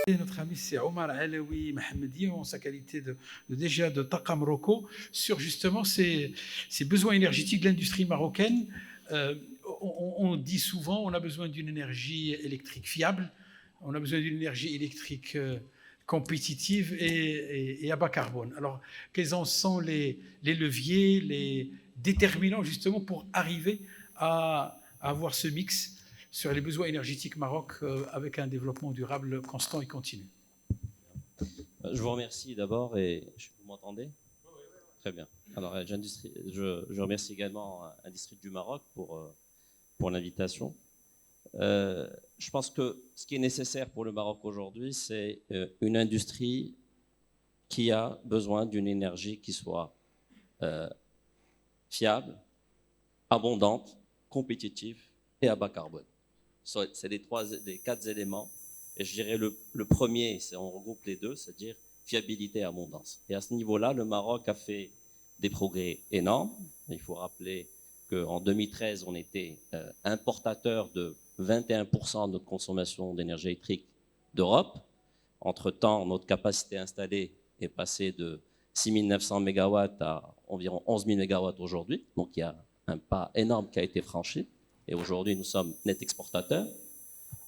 Notre ami, c'est Omar Alaoui Mohamedi, en sa qualité de DGA de Taqa Morocco, sur justement ces besoins énergétiques de l'industrie marocaine. On dit souvent on a besoin d'une énergie électrique fiable, on a besoin d'une énergie électrique compétitive et à bas carbone. Alors, quels en sont les leviers, les déterminants justement pour arriver à avoir ce mix sur les besoins énergétiques Maroc avec un développement durable constant et continu. Je vous remercie d'abord et vous m'entendez? Très bien. Alors, je remercie également Industrie du Maroc pour l'invitation. Je pense que ce qui est nécessaire pour le Maroc aujourd'hui, c'est une industrie qui a besoin d'une énergie qui soit fiable, abondante, compétitive et à bas carbone. C'est les quatre éléments. Et je dirais le premier, on regroupe les deux, c'est-à-dire fiabilité et abondance. Et à ce niveau-là, le Maroc a fait des progrès énormes. Il faut rappeler qu'en 2013, on était importateur de 21% de notre consommation d'énergie électrique d'Europe. Entre-temps, notre capacité installée est passée de 6 900 MW à environ 11 000 MW aujourd'hui. Donc il y a un pas énorme qui a été franchi. Et aujourd'hui, nous sommes net exportateurs.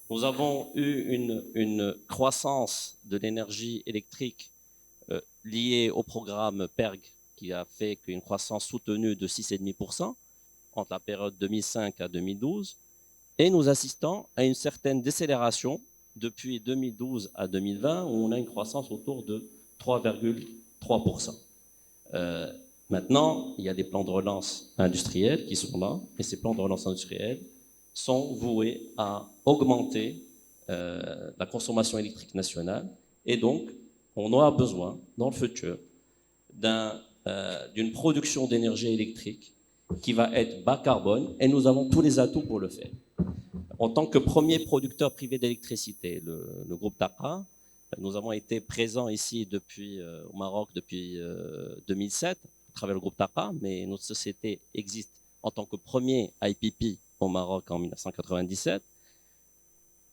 Nous avons eu une croissance de l'énergie électrique liée au programme PERG qui a fait qu'une croissance soutenue de 6,5% entre la période 2005 à 2012. Et nous assistons à une certaine décélération depuis 2012 à 2020 où on a une croissance autour de 3,3%. Maintenant, il y a des plans de relance industriels qui sont là et ces plans de relance industriels sont voués à augmenter la consommation électrique nationale et donc on aura besoin dans le futur d'une production d'énergie électrique qui va être bas carbone et nous avons tous les atouts pour le faire. En tant que premier producteur privé d'électricité, le groupe Taqa, nous avons été présents ici au Maroc depuis 2007 à travers le groupe Taqa, mais notre société existe en tant que premier IPP au Maroc en 1997.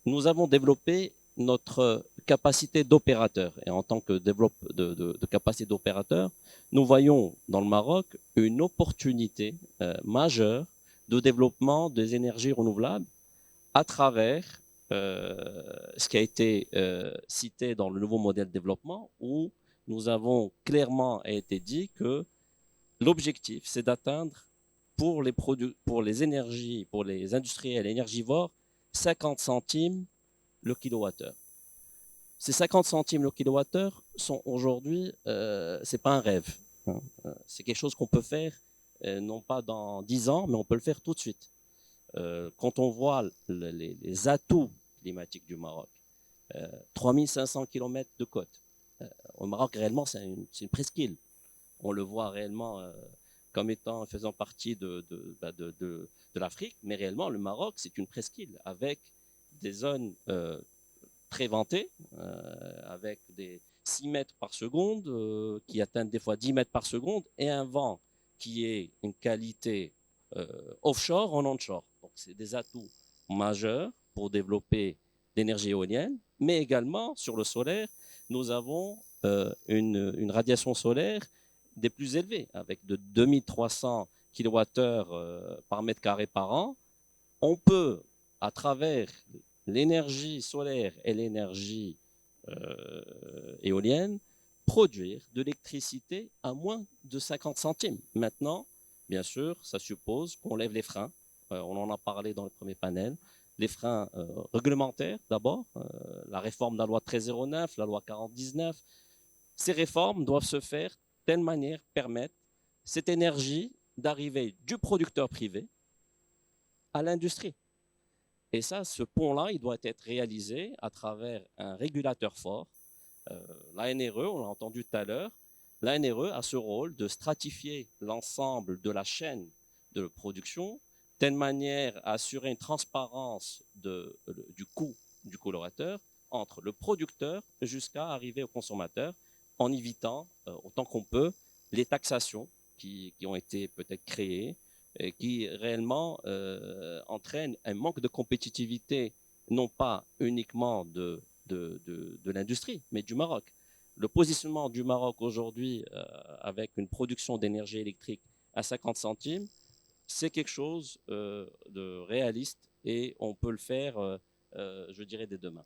Nous avons développé notre capacité d'opérateur. Et en tant que de capacité d'opérateur, nous voyons dans le Maroc une opportunité majeure de développement des énergies renouvelables à travers ce qui a été cité dans le nouveau modèle de développement où nous avons clairement été dit que l'objectif, c'est d'atteindre pour les énergies, pour les industriels énergivores, 50 centimes le kilowattheure. Ces 50 centimes le kilowattheure sont aujourd'hui, c'est pas un rêve. Hein. C'est quelque chose qu'on peut faire, non pas dans 10 ans, mais on peut le faire tout de suite. Quand on voit les atouts climatiques du Maroc, 3500 km de côte. Au Maroc, réellement, c'est une presqu'île. On le voit réellement comme faisant partie de l'Afrique, mais réellement, le Maroc, c'est une presqu'île avec des zones très ventées, avec des 6 mètres par seconde, qui atteignent des fois 10 mètres par seconde, et un vent qui est une qualité offshore en onshore. Donc, c'est des atouts majeurs pour développer l'énergie éolienne, mais également sur le solaire, nous avons une radiation solaire des plus élevées, avec de 2300 kWh par mètre carré par an. On peut, à travers l'énergie solaire et l'énergie éolienne, produire de l'électricité à moins de 50 centimes. Maintenant, bien sûr, ça suppose qu'on lève les freins. On en a parlé dans le premier panel. Les freins réglementaires, d'abord, la réforme de la loi 1309, la loi 4019. Ces réformes doivent se faire de telle manière permettre cette énergie d'arriver du producteur privé à l'industrie. Et ça, ce pont-là, il doit être réalisé à travers un régulateur fort. L'ANRE, on l'a entendu tout à l'heure, l'ANRE a ce rôle de stratifier l'ensemble de la chaîne de production, de telle manière à assurer une transparence du coût du colorateur entre le producteur jusqu'à arriver au consommateur, en évitant autant qu'on peut les taxations qui ont été peut-être créées et qui réellement entraînent un manque de compétitivité, non pas uniquement de de l'industrie, mais du Maroc. Le positionnement du Maroc aujourd'hui, avec une production d'énergie électrique à 50 centimes, c'est quelque chose de réaliste et on peut le faire, je dirais, dès demain.